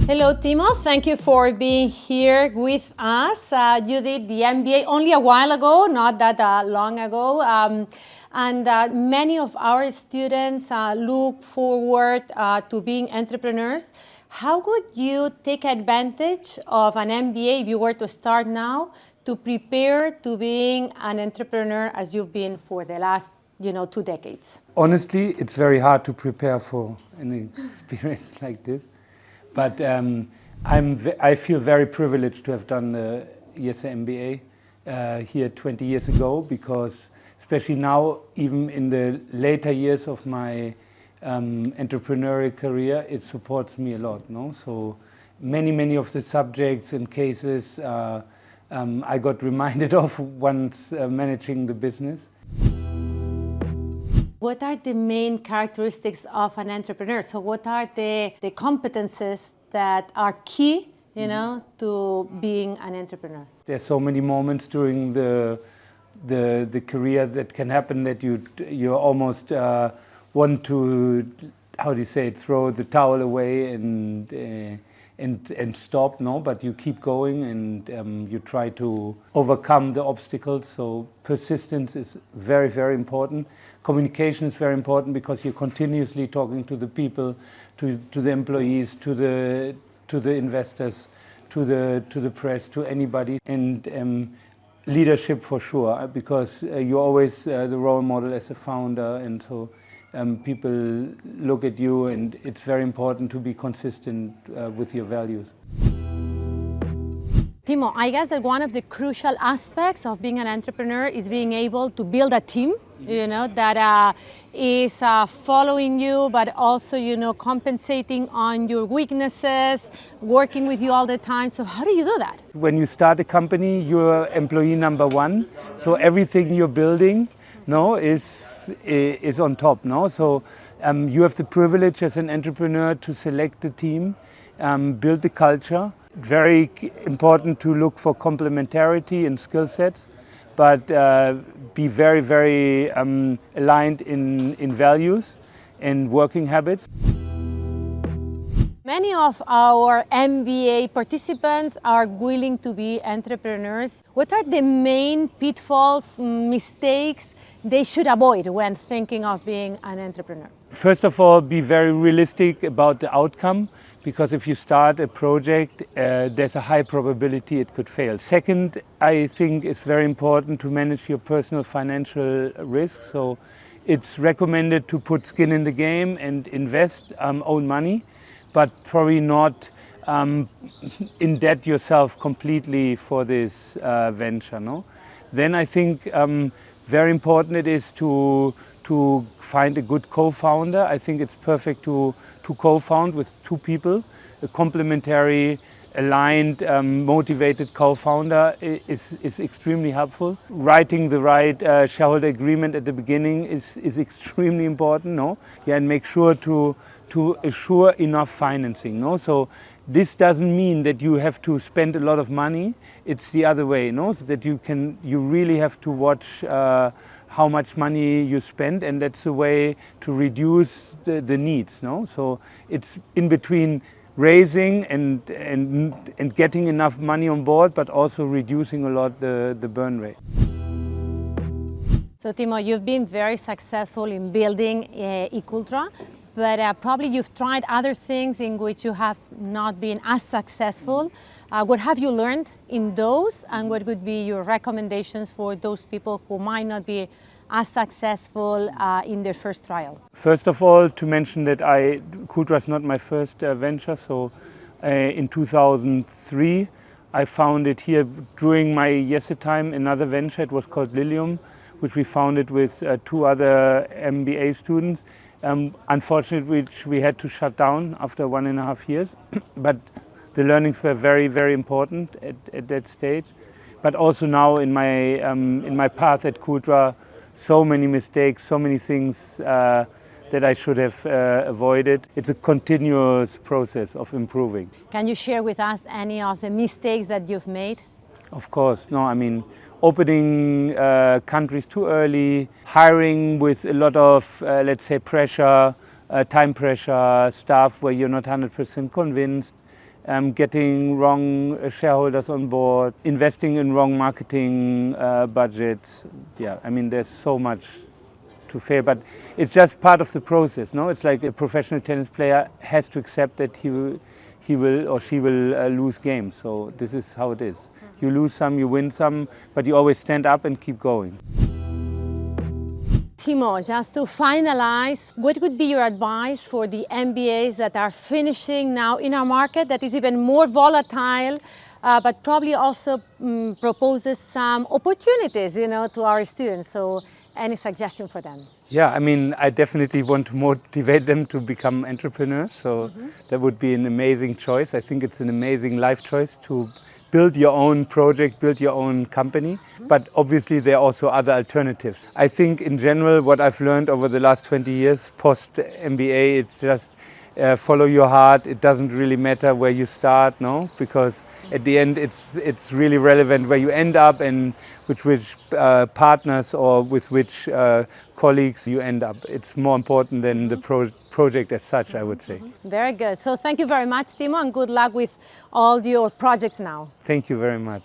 Hello, Timo. Thank you for being here with us. You did the MBA only a while ago, not that long ago. And many of our students look forward to being entrepreneurs. How would you take advantage of an MBA if you were to start now to prepare to being an entrepreneur as you've been for the last 2 decades? Honestly, it's very hard to prepare for an experience like this. But I feel very privileged to have done the IESE MBA here 20 years ago, because especially now, even in the later years of my entrepreneurial career, it supports me a lot. No? So many of the subjects and cases I got reminded of once managing the business. What are the main characteristics of an entrepreneur? So what are the competences that are key, to being an entrepreneur? There's so many moments during the career that can happen that you almost want to, how do you say it, throw the towel away and stop, no? But you keep going and you try to overcome the obstacles. So persistence is very, very important. Communication is very important because you're continuously talking to the people, to the employees, to the investors, to the press, to anybody. And leadership for sure, because you're always the role model as a founder, and so people look at you, and it's very important to be consistent with your values. Timo, I guess that one of the crucial aspects of being an entrepreneur is being able to build a team, that is following you, but also, compensating on your weaknesses, working with you all the time. So how do you do that? When you start a company, you're employee number one. So everything you're building, is on top, So you have the privilege as an entrepreneur to select the team, build the culture. Very important to look for complementarity and skill sets, but be very, very aligned in values and working habits. Many of our MBA participants are willing to be entrepreneurs. What are the main pitfalls, mistakes they should avoid when thinking of being an entrepreneur? First of all, be very realistic about the outcome, because if you start a project, there's a high probability it could fail. Second, I think it's very important to manage your personal financial risk. So it's recommended to put skin in the game and invest own money, but probably not indebt yourself completely for this venture. No? Then I think very important it is to find a good co-founder. I think it's perfect to co-found with two people. A complementary, aligned, motivated co-founder is extremely helpful. Writing the right shareholder agreement at the beginning is extremely important, no? Yeah, and make sure to assure enough financing, no? So this doesn't mean that you have to spend a lot of money. It's the other way, no? So that you really have to watch how much money you spend, and that's a way to reduce the needs, no? So it's in between raising and getting enough money on board, but also reducing a lot the burn rate. So Timo, you've been very successful in building Cooltra, but probably you've tried other things in which you have not been as successful. What have you learned in those, and what would be your recommendations for those people who might not be as successful in their first trial? First of all, to mention that Cooltra is not my first venture. So in 2003, I founded here during my IESE time another venture. It was called Lilium, which we founded with two other MBA students. Unfortunately, which we had to shut down after 1.5 years. But the learnings were very, very important at that stage. But also now in my path at Cooltra, so many mistakes, so many things that I should have avoided. It's a continuous process of improving. Can you share with us any of the mistakes that you've made? Of course. No, I mean, opening countries too early, hiring with a lot of, let's say, pressure, time pressure, staff where you're not 100% convinced, getting wrong shareholders on board, investing in wrong marketing budgets. Yeah, I mean, there's so much to fail, but it's just part of the process. No, it's like a professional tennis player has to accept that he will or she will lose games. So this is how it is. You lose some, you win some, but you always stand up and keep going. Timo, just to finalize, what would be your advice for the MBAs that are finishing now in our market that is even more volatile, but probably also proposes some opportunities, to our students? So any suggestion for them? Yeah, I mean, I definitely want to motivate them to become entrepreneurs. So that would be an amazing choice. I think it's an amazing life choice to build your own project, build your own company. But obviously there are also other alternatives. I think in general, what I've learned over the last 20 years post-MBA, it's just follow your heart. It doesn't really matter where you start, no? Because at the end, it's really relevant where you end up and with which partners or with which colleagues you end up. It's more important than the project as such, I would say. Very good. So thank you very much, Timo, and good luck with all your projects now. Thank you very much.